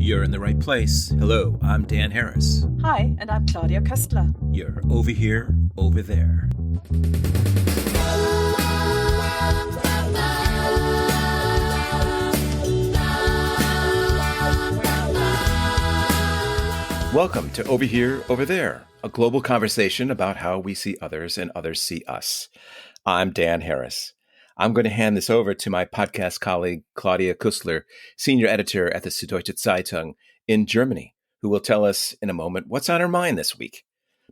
You're in the right place. Hello, I'm Dan Harris. Hi, and I'm Claudia Koestler. You're over here, over there. Welcome to Over Here, Over There, a global conversation about how we see others and others see us. I'm Dan Harris. I'm going to hand this over to my podcast colleague, Claudia Koestler, senior editor at the Süddeutsche Zeitung in Germany, who will tell us in a moment what's on her mind this week.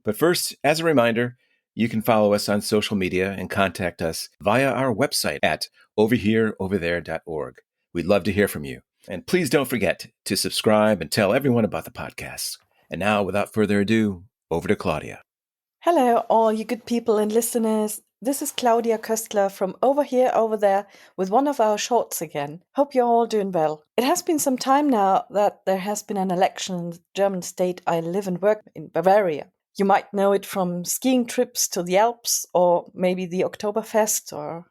But first, as a reminder, you can follow us on social media and contact us via our website at overhereoverthere.org. We'd love to hear from you. And please don't forget to subscribe and tell everyone about the podcast. And now, without further ado, over to Claudia. Hello, all you good people and listeners. This is Claudia Koestler from Over Here, Over There with one of our shorts again. Hope you're all doing well. It has been some time now that there has been an election in the German state I live and work in, Bavaria. You might know it from skiing trips to the Alps or maybe the Oktoberfest, or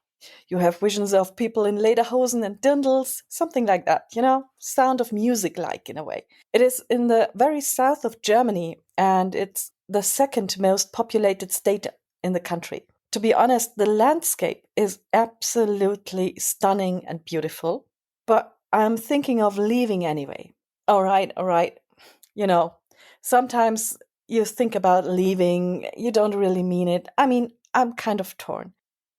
you have visions of people in lederhosen and dirndls, something like that, Sound of Music like in a way. It is in the very south of Germany and it's the second most populated state in the country. To be honest, the landscape is absolutely stunning and beautiful, but I'm thinking of leaving anyway. All right. Sometimes you think about leaving, you don't really mean it. I mean, I'm kind of torn.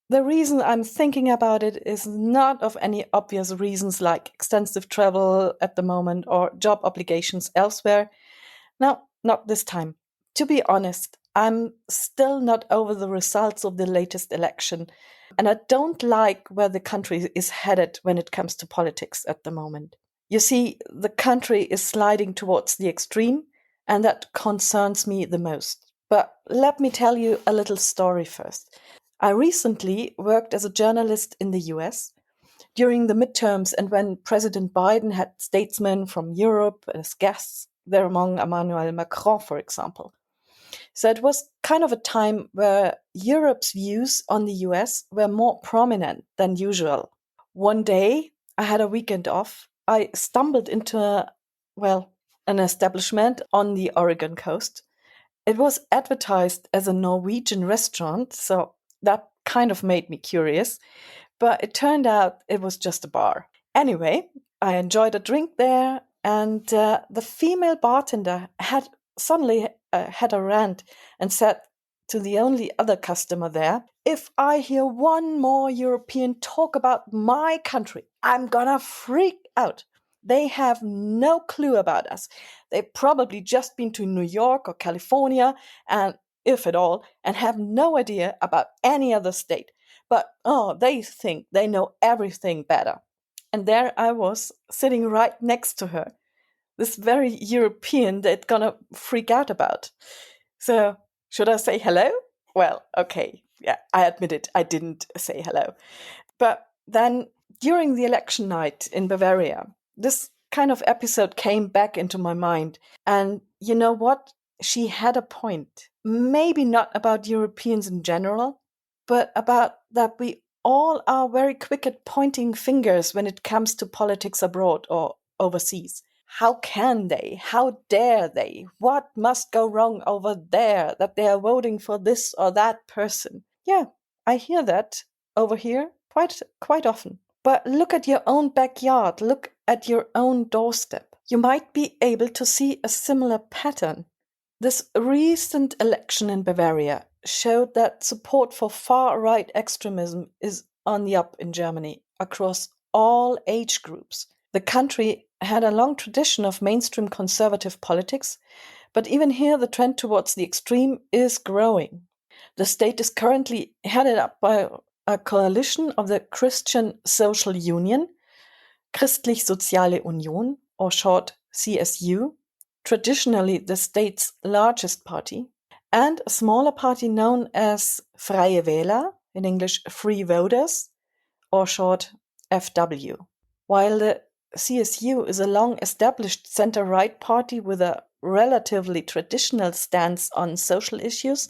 The reason I'm thinking about it is not of any obvious reasons like extensive travel at the moment or job obligations elsewhere. No, not this time. To be honest, I'm still not over the results of the latest election, and I don't like where the country is headed when it comes to politics at the moment. You see, the country is sliding towards the extreme, and that concerns me the most. But let me tell you a little story first. I recently worked as a journalist in the US during the midterms and when President Biden had statesmen from Europe as guests, there among Emmanuel Macron, for example. So it was kind of a time where Europe's views on the US were more prominent than usual. One day, I had a weekend off. I stumbled into an establishment on the Oregon coast. It was advertised as a Norwegian restaurant, so that kind of made me curious, but it turned out it was just a bar. Anyway, I enjoyed a drink there, and the female bartender had suddenly had a rant and said to the only other customer there, "If I hear one more European talk about my country, I'm gonna freak out. They have no clue about us. They've probably just been to New York or California, and if at all, and have no idea about any other state. But, they think they know everything better." And there I was, sitting right next to her, this very European they'd gonna freak out about. So, should I say hello? Well, okay, yeah, I admit it, I didn't say hello. But then, during the election night in Bavaria, this kind of episode came back into my mind. And you know what? She had a point. Maybe not about Europeans in general, but about that we all are very quick at pointing fingers when it comes to politics abroad or overseas. How can they? How dare they? What must go wrong over there that they are voting for this or that person? Yeah, I hear that over here quite often. But look at your own backyard. Look at your own doorstep. You might be able to see a similar pattern. This recent election in Bavaria showed that support for far-right extremism is on the up in Germany across all age groups. The country had a long tradition of mainstream conservative politics, but even here the trend towards the extreme is growing. The state is currently headed up by a coalition of the Christian Social Union, Christlich-Soziale Union, or short CSU, traditionally the state's largest party, and a smaller party known as Freie Wähler, in English Free Voters, or short FW. While the CSU is a long-established center-right party with a relatively traditional stance on social issues,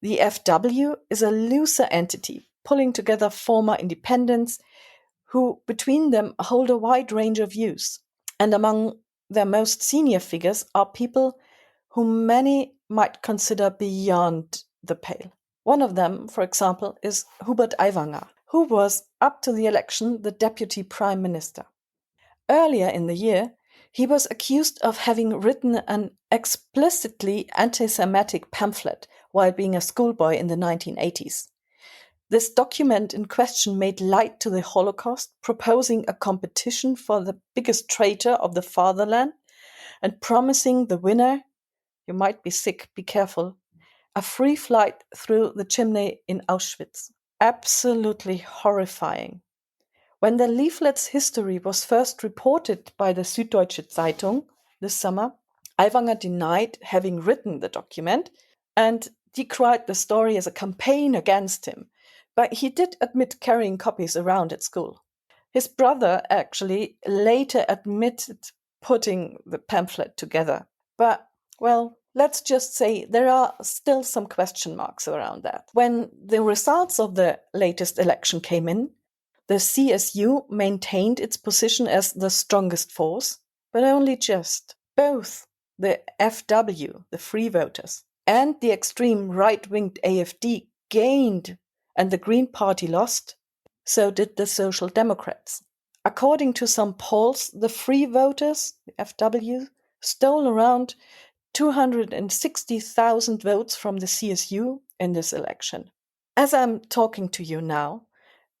the FW is a looser entity, pulling together former independents who, between them, hold a wide range of views. And among their most senior figures are people whom many might consider beyond the pale. One of them, for example, is Hubert Aiwanger, who was, up to the election, the deputy prime minister. Earlier in the year, he was accused of having written an explicitly anti-Semitic pamphlet while being a schoolboy in the 1980s. This document in question made light to the Holocaust, proposing a competition for the biggest traitor of the fatherland and promising the winner, you might be sick, be careful, a free flight through the chimney in Auschwitz. Absolutely horrifying. When the leaflet's history was first reported by the Süddeutsche Zeitung this summer, Aiwanger denied having written the document and decried the story as a campaign against him, but he did admit carrying copies around at school. His brother actually later admitted putting the pamphlet together, but, well, let's just say there are still some question marks around that. When the results of the latest election came in, the CSU maintained its position as the strongest force, but only just. Both the FW, the Free Voters, and the extreme right-winged AfD gained, and the Green Party lost. So did the Social Democrats. According to some polls, the Free Voters, the FW, stole around 260,000 votes from the CSU in this election. As I'm talking to you now,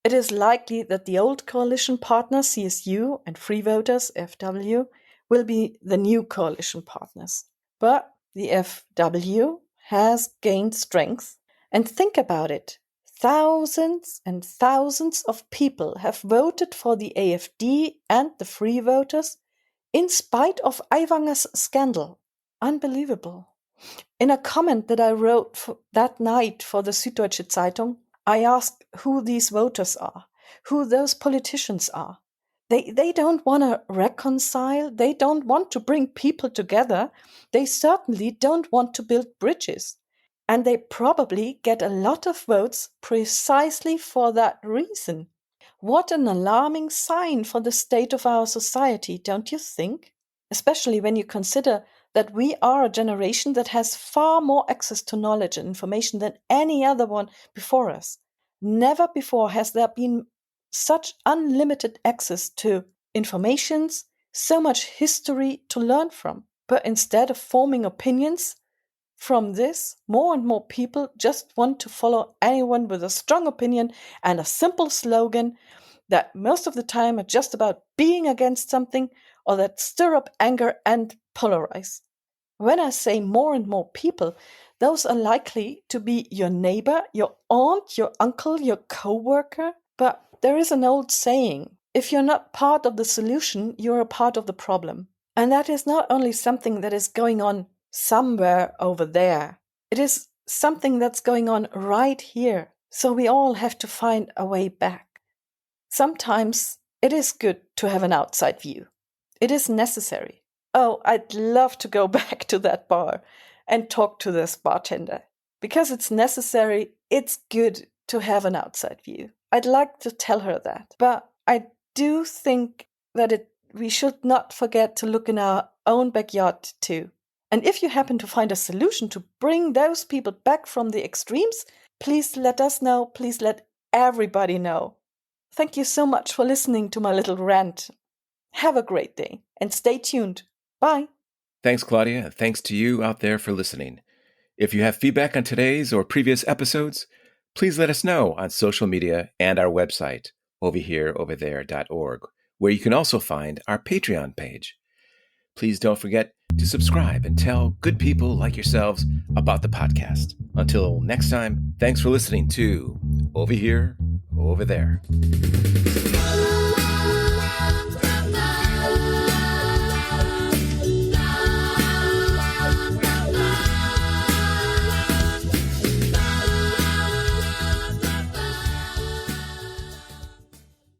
it is likely that the old coalition partners, CSU and Free Voters, FW, will be the new coalition partners. But the FW has gained strength. And think about it. Thousands and thousands of people have voted for the AfD and the Free Voters in spite of Aiwanger's scandal. Unbelievable. In a comment that I wrote that night for the Süddeutsche Zeitung, I asked who these voters are, who those politicians are. They don't want to reconcile. They don't want to bring people together. They certainly don't want to build bridges. And they probably get a lot of votes precisely for that reason. What an alarming sign for the state of our society, don't you think? Especially when you consider that we are a generation that has far more access to knowledge and information than any other one before us. Never before has there been such unlimited access to informations, so much history to learn from. But instead of forming opinions from this, more and more people just want to follow anyone with a strong opinion and a simple slogan that most of the time are just about being against something or that stir up anger and polarize. When I say more and more people, those are likely to be your neighbor, your aunt, your uncle, your co-worker. But there is an old saying, if you're not part of the solution, you're a part of the problem. And that is not only something that is going on somewhere over there. It is something that's going on right here. So we all have to find a way back. Sometimes it is good to have an outside view. It is necessary. Oh, I'd love to go back to that bar and talk to this bartender. Because it's necessary, it's good to have an outside view. I'd like to tell her that. But I do think that we should not forget to look in our own backyard too. And if you happen to find a solution to bring those people back from the extremes, please let us know. Please let everybody know. Thank you so much for listening to my little rant. Have a great day and stay tuned. Bye. Thanks, Claudia. Thanks to you out there for listening. If you have feedback on today's or previous episodes, please let us know on social media and our website, overhereoverthere.org, where you can also find our Patreon page. Please don't forget to subscribe and tell good people like yourselves about the podcast. Until next time, thanks for listening to Over Here, Over There.